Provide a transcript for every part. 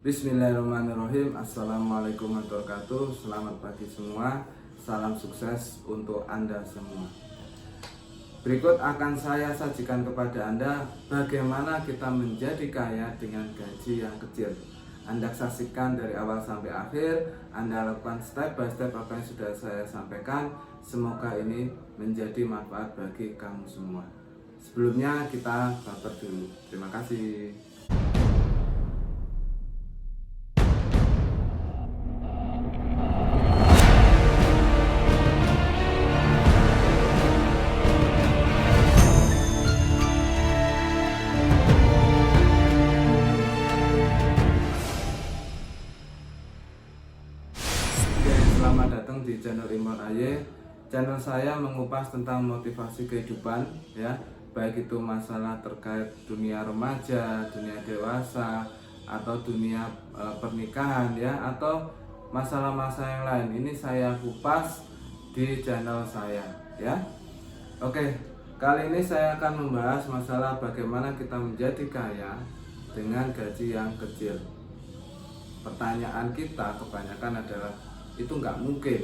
Bismillahirrahmanirrahim. Assalamualaikum warahmatullahi wabarakatuh. Selamat pagi semua. Salam sukses untuk Anda semua. Berikut akan saya sajikan kepada Anda bagaimana kita menjadi kaya dengan gaji yang kecil. Anda saksikan dari awal sampai akhir. Anda lakukan step by step apa yang sudah saya sampaikan. Semoga ini menjadi manfaat bagi kamu semua. Sebelumnya kita baper dulu. Terima kasih. Selamat datang di channel Imron Aye. Channel saya mengupas tentang motivasi kehidupan, ya, baik itu masalah terkait dunia remaja, dunia dewasa, atau dunia pernikahan, ya, atau masalah-masalah yang lain. Ini saya kupas di channel saya, ya. Oke, kali ini saya akan membahas masalah bagaimana kita menjadi kaya dengan gaji yang kecil. Pertanyaan kita kebanyakan adalah, itu nggak mungkin.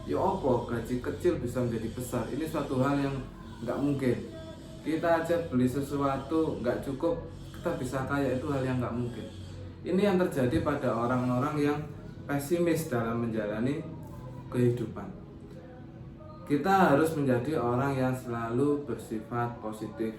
Ya opo gaji kecil bisa menjadi besar? Ini suatu hal yang nggak mungkin. Kita aja beli sesuatu nggak cukup, kita bisa kaya, itu hal yang nggak mungkin. Ini yang terjadi pada orang-orang yang pesimis dalam menjalani kehidupan. Kita harus menjadi orang yang selalu bersifat positif.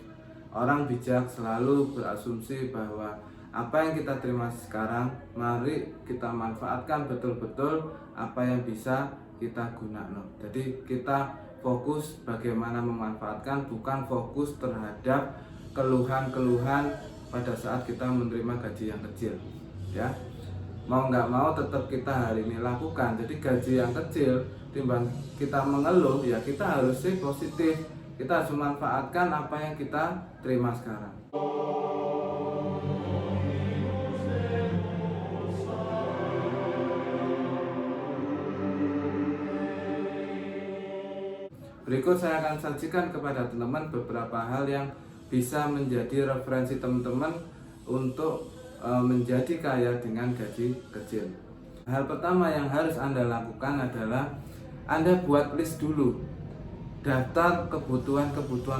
Orang bijak selalu berasumsi bahwa apa yang kita terima sekarang, mari kita manfaatkan betul-betul apa yang bisa kita gunakan. Jadi kita fokus bagaimana memanfaatkan, bukan fokus terhadap keluhan-keluhan pada saat kita menerima gaji yang kecil, ya. Mau nggak mau tetap kita hari ini lakukan. Jadi gaji yang kecil, timbang kita mengeluh, ya kita harus sih positif. Kita harus memanfaatkan apa yang kita terima sekarang. Berikut saya akan sajikan kepada teman-teman beberapa hal yang bisa menjadi referensi teman-teman untuk menjadi kaya dengan gaji kecil. Hal pertama yang harus Anda lakukan adalah Anda buat list dulu. Daftar kebutuhan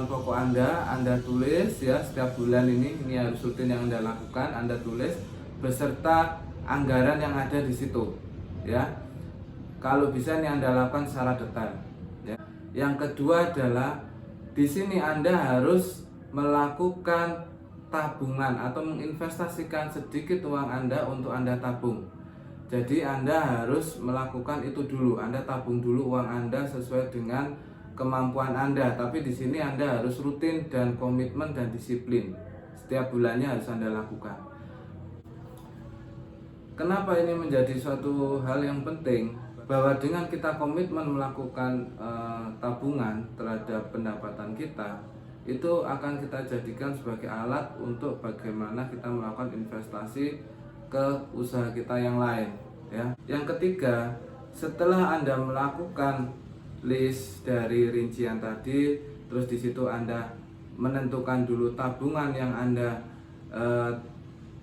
pokok Anda tulis, ya, setiap bulan ini harus rutin yang Anda lakukan, Anda tulis beserta anggaran yang ada di situ, ya. Kalau bisa ini Anda lakukan secara detail, ya. Yang kedua adalah di sini Anda harus melakukan tabungan atau menginvestasikan sedikit uang Anda untuk Anda tabung. Jadi Anda harus melakukan itu dulu. Anda tabung dulu uang Anda sesuai dengan kemampuan Anda. Tapi di sini Anda harus rutin dan komitmen dan disiplin. Setiap bulannya harus Anda lakukan. Kenapa ini menjadi suatu hal yang penting? Bahwa dengan kita komitmen melakukan tabungan terhadap pendapatan kita, itu akan kita jadikan sebagai alat untuk bagaimana kita melakukan investasi ke usaha kita yang lain, ya. Yang ketiga, setelah Anda melakukan list dari rincian tadi, terus di situ Anda menentukan dulu tabungan yang Anda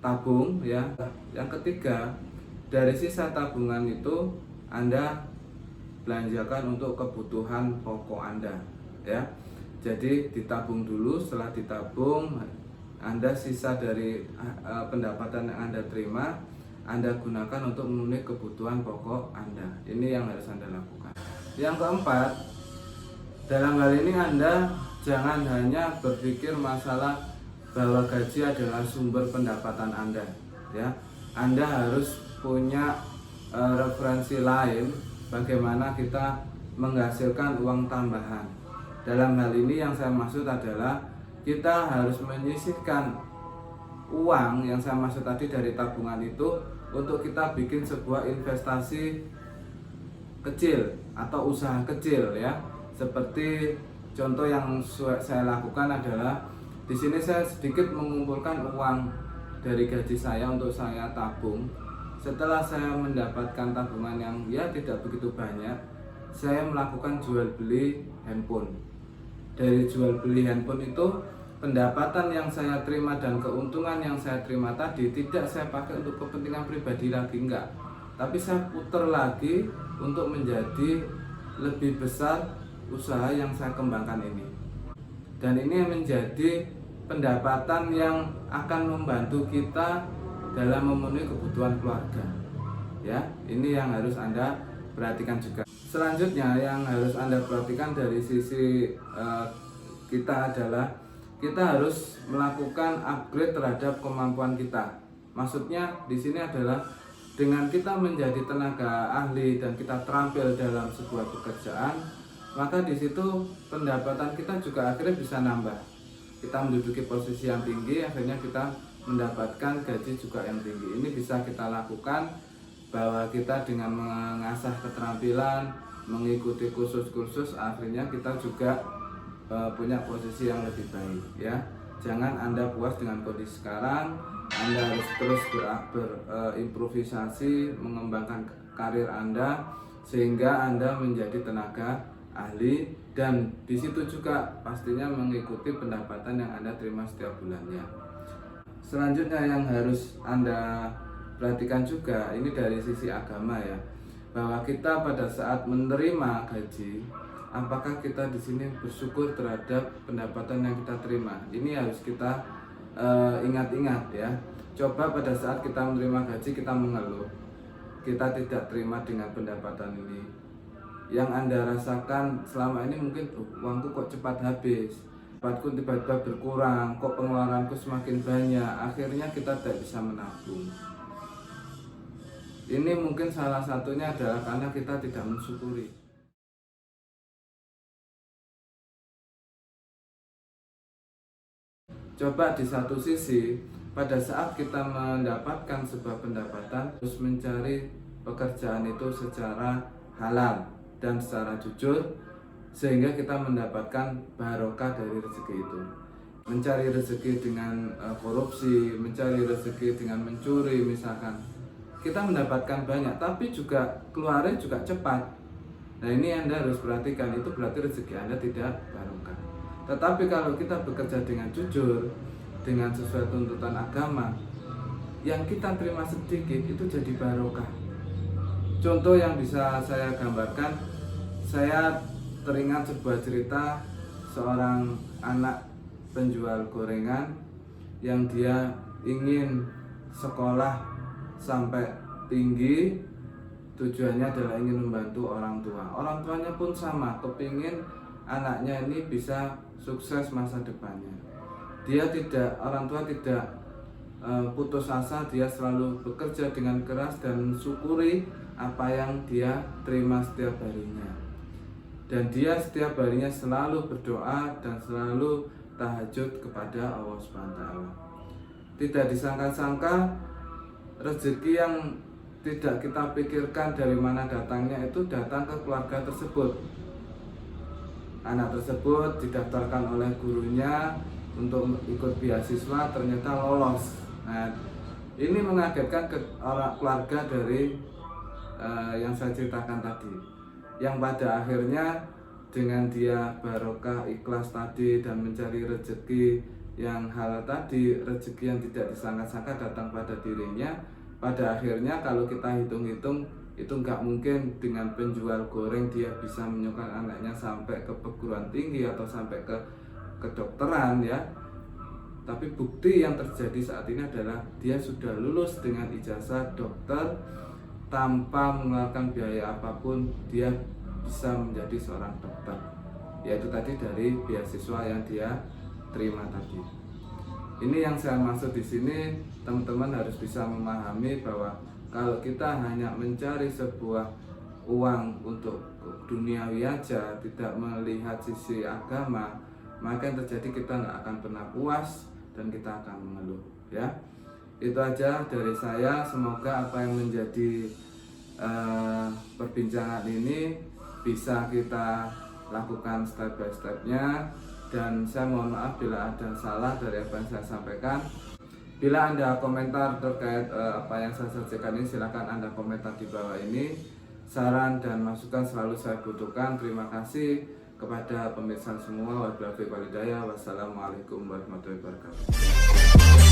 tabung, ya. Yang ketiga, dari sisa tabungan itu Anda belanjakan untuk kebutuhan pokok Anda, ya. Jadi ditabung dulu. Setelah ditabung, Anda sisa dari pendapatan yang Anda terima, Anda gunakan untuk memenuhi kebutuhan pokok Anda. Ini yang harus Anda lakukan. Yang keempat, dalam hal ini Anda jangan hanya berpikir masalah bahwa gaji adalah sumber pendapatan Anda, ya. Anda harus punya referensi lain bagaimana kita menghasilkan uang tambahan. Dalam hal ini yang saya maksud adalah kita harus menyisihkan uang yang saya maksud tadi dari tabungan itu untuk kita bikin sebuah investasi kecil atau usaha kecil, ya. Seperti contoh yang saya lakukan adalah di sini saya sedikit mengumpulkan uang dari gaji saya untuk saya tabung. Setelah saya mendapatkan tabungan yang tidak begitu banyak, saya melakukan jual beli handphone. Dari jual beli handphone itu pendapatan yang saya terima dan keuntungan yang saya terima tadi tidak saya pakai untuk kepentingan pribadi lagi, enggak, tapi saya putar lagi untuk menjadi lebih besar usaha yang saya kembangkan ini. Dan ini menjadi pendapatan yang akan membantu kita dalam memenuhi kebutuhan keluarga. Ya, ini yang harus Anda perhatikan juga. Selanjutnya yang harus Anda perhatikan dari sisi kita adalah kita harus melakukan upgrade terhadap kemampuan kita. Maksudnya di sini adalah dengan kita menjadi tenaga ahli dan kita terampil dalam sebuah pekerjaan, maka di situ pendapatan kita juga akhirnya bisa nambah. Kita menduduki posisi yang tinggi, akhirnya kita mendapatkan gaji juga yang tinggi. Ini bisa kita lakukan bahwa kita dengan mengasah keterampilan, mengikuti kursus-kursus, akhirnya kita juga punya posisi yang lebih baik, ya. Jangan Anda puas dengan kondisi sekarang, Anda harus terus berimprovisasi, mengembangkan karir Anda sehingga Anda menjadi tenaga ahli, dan di situ juga pastinya mengikuti pendapatan yang Anda terima setiap bulannya. Selanjutnya yang harus Anda perhatikan juga ini dari sisi agama, ya, bahwa kita pada saat menerima gaji, apakah kita di sini bersyukur terhadap pendapatan yang kita terima? Ini harus kita ingat-ingat, ya. Coba pada saat kita menerima gaji kita mengeluh, kita tidak terima dengan pendapatan ini. Yang Anda rasakan selama ini mungkin uangku kok cepat habis, pendapatku tiba-tiba berkurang, kok pengeluaranku semakin banyak, akhirnya kita tidak bisa menabung. Ini mungkin salah satunya adalah karena kita tidak mensyukuri. Coba di satu sisi, pada saat kita mendapatkan sebuah pendapatan, terus mencari pekerjaan itu secara halal dan secara jujur, sehingga kita mendapatkan barokah dari rezeki itu. Mencari rezeki dengan korupsi, mencari rezeki dengan mencuri misalkan, kita mendapatkan banyak, tapi juga keluarnya juga cepat. Nah, ini Anda harus perhatikan, itu berarti rezeki Anda tidak barokah. Tetapi kalau kita bekerja dengan jujur, dengan sesuai tuntutan agama, yang kita terima sedikit itu jadi barokah. Contoh yang bisa saya gambarkan, saya teringat sebuah cerita seorang anak penjual gorengan yang dia ingin sekolah sampai tinggi, tujuannya adalah ingin membantu orang tua. Orang tuanya pun sama, kepingin anaknya ini bisa sukses masa depannya. Orang tua tidak putus asa, dia selalu bekerja dengan keras dan mensyukuri apa yang dia terima setiap harinya. Dan dia setiap harinya selalu berdoa dan selalu tahajud kepada Allah SWT. Tidak disangka-sangka rezeki yang tidak kita pikirkan dari mana datangnya itu datang ke keluarga tersebut. Anak tersebut didaftarkan oleh gurunya untuk ikut beasiswa, ternyata lolos. Nah, ini mengagetkan orang keluarga dari yang saya ceritakan tadi, yang pada akhirnya dengan dia barokah, ikhlas tadi dan mencari rezeki yang halal tadi, rezeki yang tidak disangka-sangka datang pada dirinya. Pada akhirnya kalau kita hitung-hitung, itu nggak mungkin dengan penjual goreng dia bisa menyukai anaknya sampai ke perguruan tinggi atau sampai ke kedokteran, ya. Tapi bukti yang terjadi saat ini adalah dia sudah lulus dengan ijazah dokter tanpa mengeluarkan biaya apapun, dia bisa menjadi seorang dokter, yaitu tadi dari beasiswa yang dia terima tadi. Ini yang saya maksud di sini, teman-teman harus bisa memahami bahwa kalau kita hanya mencari sebuah uang untuk duniawi aja, tidak melihat sisi agama, maka yang terjadi kita nggak akan pernah puas dan kita akan mengeluh, ya. Itu aja dari saya. Semoga apa yang menjadi perbincangan ini bisa kita lakukan step by stepnya, dan saya mohon maaf bila ada salah dari apa yang saya sampaikan. Bila Anda komentar terkait apa yang saya sampaikan ini, silakan Anda komentar di bawah ini. Saran dan masukan selalu saya butuhkan. Terima kasih. Kepada pemirsa semua, wabillahi walhidayah, wassalamualaikum warahmatullahi wabarakatuh.